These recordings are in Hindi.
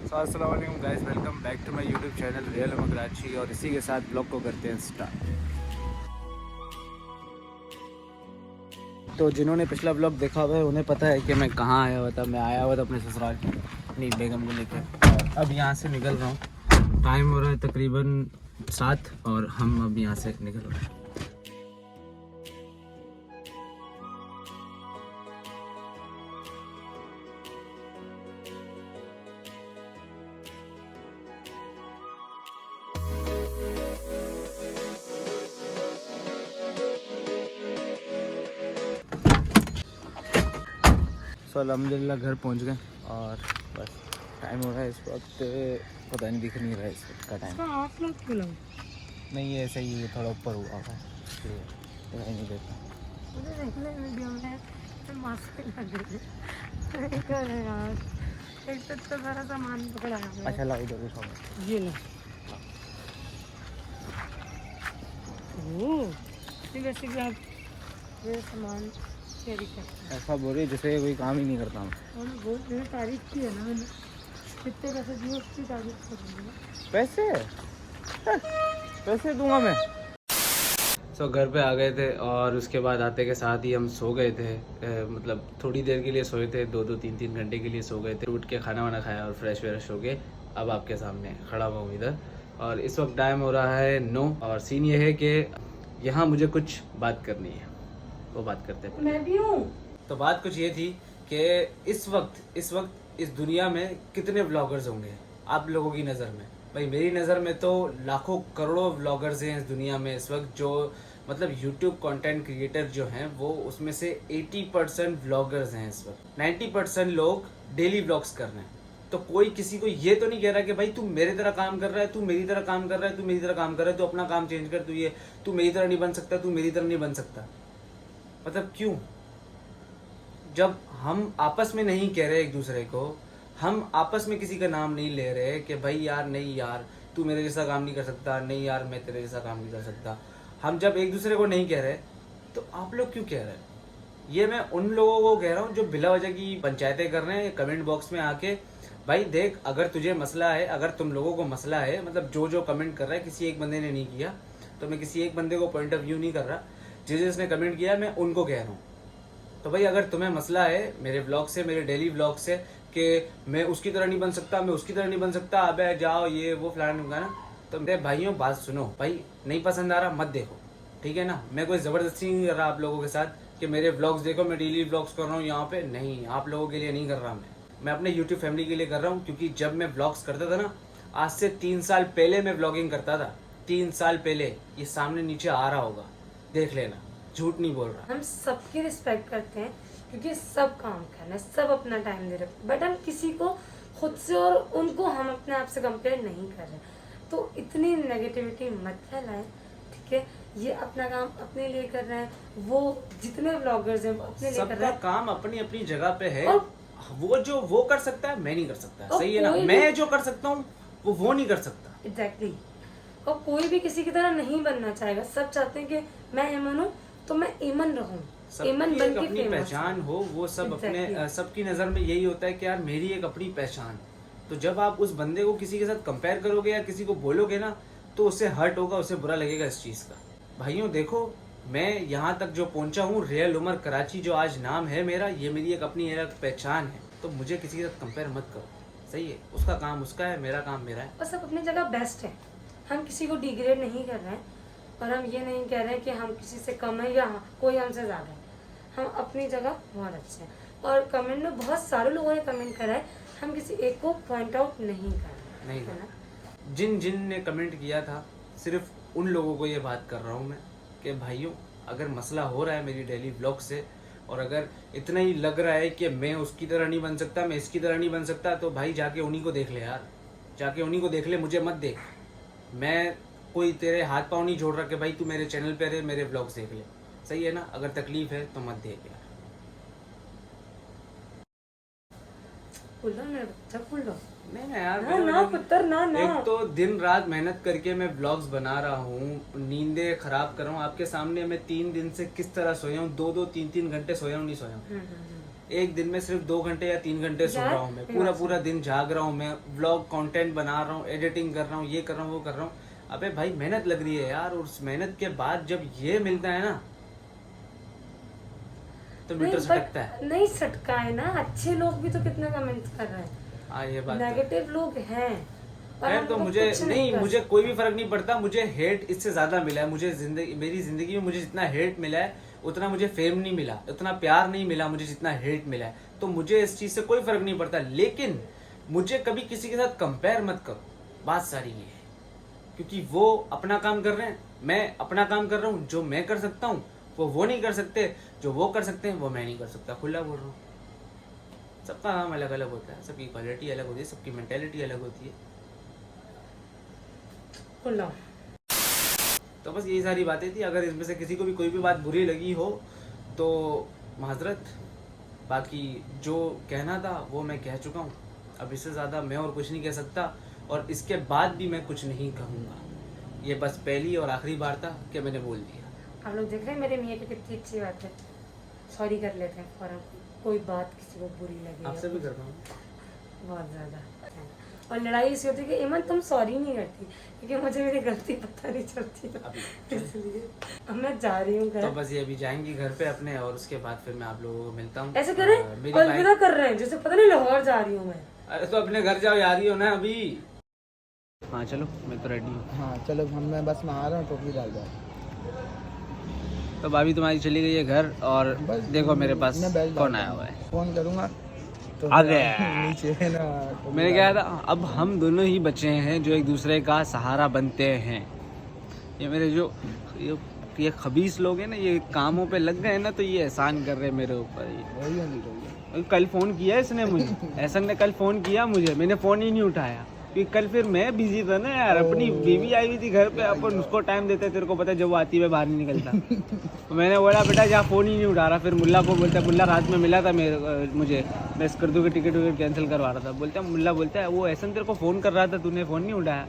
अस्सलाम वालेकुम guys, welcome back to my YouTube channel real Umar Karachi. और इसी के साथ ब्लॉग को करते हैं स्टार्ट। तो जिन्होंने पिछला ब्लॉग देखा हुआ है उन्हें पता है कि मैं कहाँ आया हुआ था। मैं आया हुआ था अपने ससुराल अपनी बेगम को लेकर। अब यहाँ से निकल रहा हूँ। टाइम हो रहा है तकरीबन 7 और हम अब यहाँ से निकल रहे हैं। सो अल्हम्दुलिल्लाह घर पहुँच गए और बस टाइम हो रहा है इस वक्त, पता नहीं दिख नहीं रहा है इस वक्त का टाइम। नहीं ये ऐसा ही थोड़ा ऊपर हुआ होगा इसलिए दिखाई नहीं देता। मुझे देखने वीडियो में तो मास्क लग रही है यार। एक तो इतना सारा सामान पकड़ा है। अच्छा लाओ इधर उठाओ। ये लो। ओह, वैसे भी आप ये सामान कैरी करते हैं। ऐसा बोल रही है जैसे कोई काम ही नहीं करता हूँ। और बहुत मेरी तारीफ की है ना मैंने, कितने पैसे दिए उसकी तारीफ करूँगी। पैसे पैसे दूंगा मैं। सो घर पे आ गए थे और उसके बाद आते के साथ ही हम सो गए थे। मतलब थोड़ी देर के लिए सोए थे, 2-2 3-3 घंटे के लिए सो गए थे। उठ के खाना वाना खाया और फ्रेश व्रेश हो गए। अब आपके सामने खड़ा हुआ हूँ इधर और इस वक्त टाइम हो रहा है 9 और सीन ये है कि यहाँ मुझे कुछ बात करनी है। वो बात करते हैं। मैं भी हूँ। तो बात कुछ ये थी कि इस वक्त इस दुनिया में कितने व्लॉगर्स होंगे आप लोगों की नज़र में। भाई मेरी नज़र में तो लाखों करोड़ों व्लॉगर्स हैं इस दुनिया में इस वक्त, जो मतलब यूट्यूब कंटेंट क्रिएटर जो हैं वो उसमें से 80% व्लॉगर्स हैं इस वक्त। 90% लोग डेली व्लॉग्स कर रहे हैं। तो कोई किसी को ये तो नहीं कह रहा कि भाई तू मेरी तरह काम कर रहा है, तू मेरी तरह काम कर रहा है, तू मेरी तरह काम कर रहा है, तू अपना काम चेंज कर, तू मेरी तरह नहीं बन सकता, तू मेरी तरह नहीं बन सकता। मतलब क्यों? जब हम आपस में नहीं कह रहे एक दूसरे को, हम आपस में किसी का नाम नहीं ले रहे कि भाई यार नहीं यार तू मेरे जैसा काम नहीं कर सकता, नहीं यार मैं तेरे जैसा काम नहीं कर सकता, हम जब एक दूसरे को नहीं कह रहे तो आप लोग क्यों कह रहे हैं? ये मैं उन लोगों को कह रहा हूँ जो बिला वजह की पंचायतें कर रहे हैं कमेंट बॉक्स में आके। भाई देख, अगर तुझे मसला है, अगर तुम लोगों को मसला है, मतलब जो कमेंट कर रहा है किसी एक बंदे ने नहीं किया, तो मैं किसी एक बंदे को पॉइंट ऑफ व्यू नहीं कर रहा, जिसने कमेंट किया मैं उनको कह रहा हूँ। तो भाई अगर तुम्हें मसला है मेरे व्लॉग से, मेरे डेली व्लॉग से कि मैं उसकी तरह नहीं बन सकता, मैं उसकी तरह नहीं बन सकता, अबे जाओ ये वो फलाना ना, तो मेरे भाइयों बात सुनो। भाई नहीं पसंद आ रहा मत देखो, ठीक है ना। मैं कोई ज़बरदस्ती नहीं कर रहा आप लोगों के साथ कि मेरे व्लॉग्स देखो, मैं डेली व्लॉग्स कर रहा हूँ यहाँ पे, नहीं आप लोगों के लिए नहीं कर रहा मैं अपने यूट्यूब फैमिली के लिए कर रहा हूँ। क्योंकि जब मैं व्लॉग्स करता था ना, आज से 3 साल पहले मैं व्लॉगिंग करता था, 3 साल पहले, ये सामने नीचे आ रहा होगा, देख लेना, झूठ नहीं बोल रहा। हम सबकी रिस्पेक्ट करते हैं क्योंकि सब काम कर रहे हैं, सब अपना टाइम दे रहे हैं, बट हम किसी को खुद से और उनको हम अपने आप से कंपेयर नहीं कर रहे। तो इतनी नेगेटिविटी मत फैलाएं, ठीक है। ये अपना काम अपने लिए कर रहे हैं, वो जितने ब्लॉगर्स हैं वो अपने लिए कर रहे सबका हैं। काम अपनी अपनी जगह पे है। और वो जो वो कर सकता है मैं नहीं कर सकता, और सही है ना। कोई मैं जो कर सकता हूँ वो नहीं कर सकता। एग्जैक्टली। और कोई भी किसी की तरह नहीं बनना चाहेगा, सब चाहते हैं कि मैं एमन हूँ तो मैं एमन रहूँ, एमन सबकी बन एक के अपनी फेमस पहचान हो, वो सब Exactly. अपने सबकी नज़र में यही होता है कि यार मेरी एक अपनी पहचान। तो जब आप उस बंदे को किसी के साथ कंपेयर करोगे या किसी को बोलोगे ना, तो उससे हर्ट होगा, उसे बुरा लगेगा इस चीज़ का। भाइयों देखो, मैं यहाँ तक जो पहुँचा हूँ, रियल उमर कराची जो आज नाम है मेरा, ये मेरी एक अपनी एक पहचान है। तो मुझे किसी के साथ कंपेयर मत करो, सही है। उसका काम उसका है, मेरा काम मेरा है। और सब अपनी जगह बेस्ट है। हम किसी को डिग्रेड नहीं कर रहे हैं और हम ये नहीं कह रहे हैं कि हम किसी से कम है या कोई हमसे ज़्यादा है। हम अपनी जगह बहुत अच्छे हैं। और कमेंट में बहुत सारे लोगों ने कमेंट करा है, हम किसी एक को पॉइंट आउट नहीं कर रहे नहीं है ना। जिन ने कमेंट किया था, सिर्फ उन लोगों को ये बात कर रहा हूँ मैं कि भाइयों अगर मसला हो रहा है मेरी डेली व्लॉग से, और अगर इतना ही लग रहा है कि मैं उसकी तरह नहीं बन सकता, मैं इसकी तरह नहीं बन सकता, तो भाई जाके उन्हीं को देख ले यार, जाके उन्हीं को देख ले, मुझे मत देख। मैं कोई तेरे हाथ पाँव नहीं जोड़ रहा कि भाई तू मेरे चैनल पे रहे, मेरे व्लॉग्स देख ले, सही है ना। अगर तकलीफ है तो मत देख यार। खुल लो मेरा बच्चा, खुल लो। नहीं ना यार, ना ना पुत्र, ना ना। एक तो दिन रात मेहनत करके मैं व्लॉग्स बना रहा हूँ, नींदें खराब कर रहा हूँ आपके सामने। मैं 3 दिन से किस तरह सोया हूँ, 2-2 3-3 घंटे सोया हूँ, नहीं सोया हूँ, एक दिन में सिर्फ 2 घंटे या 3 घंटे सो यार, रहा हूँ मैं, ये पूरा बात पूरा दिन जाग रहा हूँ मैं, व्लॉग कंटेंट बना रहा हूँ, एडिटिंग कर रहा हूँ, ये कर रहा हूँ, वो कर रहा हूँ। अबे भाई मेहनत लग रही है यार, और उस मेहनत के बाद जब ये मिलता है ना तो मीटर नहीं, सटकता है। नहीं सटका है ना, अच्छे लोग भी तो कितना कमेंट्स कर रहे हैं, हाँ ये बात तो है। नेगेटिव लोग हैं पर खैर हम तो लोग मुझे कुछ नहीं, कर मुझे सकते। कोई भी फर्क नहीं पड़ता, मुझे हेट इससे ज्यादा मिला है। मुझे जिंदगी, मेरी जिंदगी में मुझे जितना हेट मिला है उतना मुझे फेम नहीं मिला, उतना प्यार नहीं मिला मुझे जितना हेट मिला है। तो मुझे इस चीज से कोई फर्क नहीं पड़ता, लेकिन मुझे कभी किसी के साथ कंपेयर मत करो। बात सारी ये है, क्योंकि वो अपना काम कर रहे हैं, मैं अपना काम कर रहा हूँ। जो मैं कर सकता हूँ वो नहीं कर सकते, जो वो कर सकते हैं वो मैं नहीं कर सकता। खुला बोल रहा हूँ, सबका काम अलग अलग होता है, सबकी क्वालिटी अलग होती है, सबकी मेंटेलिटी अलग होती है। खुला। तो बस यही सारी बातें थी। अगर इसमें से किसी को भी कोई भी बात बुरी लगी हो तो माजरत, बाकी जो कहना था वो मैं कह चुका हूँ। अब इससे ज़्यादा मैं और कुछ नहीं कह सकता, और इसके बाद भी मैं कुछ नहीं कहूँगा। ये बस पहली और आखिरी बार था कि मैंने बोल दिया। आप लोग देख रहे हैं मेरे मियाँ की कितनी अच्छी बात है, सॉरी कर लेते हैं फौरन, कोई बात किसी को बुरी लगे या आपसे भी करता हूँ। बहुत ज़्यादा। और लड़ाई इसी होती है कि इमन तुम सॉरी नहीं करती, क्योंकि मुझे मेरी गलती पता नहीं चलती इसलिए। अब मैं जा रही हूँ तो घर। बस ये अभी जाएंगी घर पे अपने, और उसके बाद फिर मैं आप लोगों को मिलता हूँ। ऐसे करें, मेरी अलविदा कर रहे हैं जैसे पता नहीं लाहौर जा रही हूँ मैं। अरे तो अपने घर जाओ, यार ही हो ना अभी। हाँ चलो, मैं तो रेडी हूँ। हाँ चलो, मैं बस में आ रहा हूँ, टोपी डाल दो। तो भाभी तुम्हारी चली गई है घर, और बस देखो मेरे पास मैं बैठ कौन जाता आया हूँ। हुआ है। फोन करूँगा तो अरे नीचे है ना, टोपी मैंने डाल कहा था अब हम दोनों ही बच्चे हैं जो एक दूसरे का सहारा बनते हैं। ये मेरे जो ये खबीस लोग हैं ना, ये कामों पे लग गए ना, तो ये एहसान कर रहे हैं मेरे ऊपर। दो। वही होनी चाहिए। कल फ़ोन किया इसने मुझे, ऐसा ने कल फ़ोन किया मुझे, मैंने फ़ोन ही नहीं उठाया क्योंकि कल फिर मैं बिजी था ना यार। अपनी बीवी आई हुई थी घर पे, अपन उसको टाइम देते, तेरे को पता है जब वो आती है मैं बाहर नहीं निकलता। तो मैंने बोला बेटा जहाँ फ़ोन ही नहीं उठा रहा। फिर मुल्ला को बोलता है, मुल्ला रात में मिला था मुझे, मैं स्कर्दू की टिकट विकट कैंसिल करवा रहा था। बोलता है, मुल्ला बोलता है वो ऐसा तेरे को फ़ोन कर रहा था, तूने फ़ोन नहीं उठाया।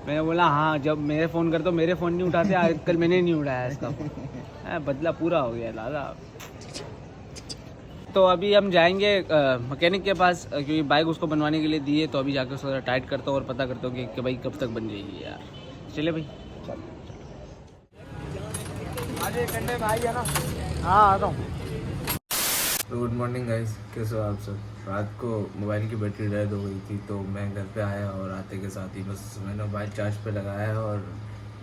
मैंने बोला हाँ, जब मेरे फ़ोन करते मेरे फ़ोन नहीं उठाते, आज कल मैंने नहीं उठाया इसका फ़ोन। बदला पूरा हो गया दादा। तो अभी हम जाएंगे मैकेनिक के पास, क्योंकि बाइक उसको बनवाने के लिए दी है। तो अभी जाकर उसको टाइट करता हूँ और पता करता हूँ कि भाई कब तक बन जाएगी यार। चले भाई, भाई है ना। हाँ आता हूँ। गुड मॉर्निंग गाइस, कैसे हो आप सब। रात को मोबाइल की बैटरी डेड हो गई थी, तो मैं घर पे आया और आते के साथ ही बस मैंने मोबाइल चार्ज पे लगाया, और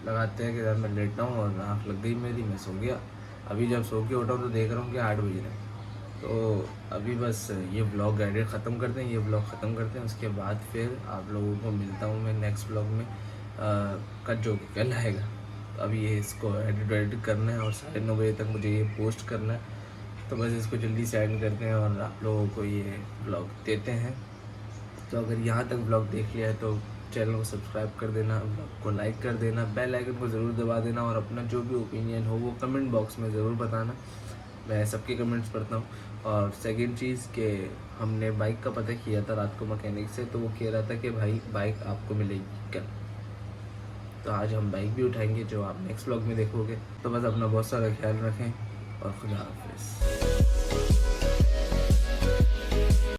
लगाते हैं कि यार मैं लेटा हूँ और आँख लग गई मेरी, मैं सो गया। अभी जब सो के उठा हूँ तो देख रहा हूँ कि 8 बज रहे हैं। तो अभी बस ये ब्लॉग एडिट ख़त्म करते हैं, ये ब्लॉग ख़त्म करते हैं, उसके बाद फिर आप लोगों को मिलता हूँ मैं नेक्स्ट ब्लॉग में, कल जो कि कल आएगा। तो अभी ये इसको एडिट करना है और 9:30 बजे तक मुझे ये पोस्ट करना है। तो बस इसको जल्दी से एंड करते हैं और आप लोगों को ये ब्लॉग देते हैं। तो अगर यहाँ तक ब्लॉग देख लिया है तो चैनल को सब्सक्राइब कर देना, ब्लॉग को लाइक कर देना, बेल आइकन को ज़रूर दबा देना, और अपना जो भी ओपिनियन हो वो कमेंट बॉक्स में ज़रूर बताना। मैं सबके कमेंट्स पढ़ता हूँ। और सेकंड चीज़ कि हमने बाइक का पता किया था रात को मैकेनिक से, तो वो कह रहा था कि भाई बाइक आपको मिलेगी कल। तो आज हम बाइक भी उठाएंगे, जो आप नेक्स्ट ब्लॉग में देखोगे। तो बस अपना बहुत सारा ख्याल रखें और खुदा हाफिज़।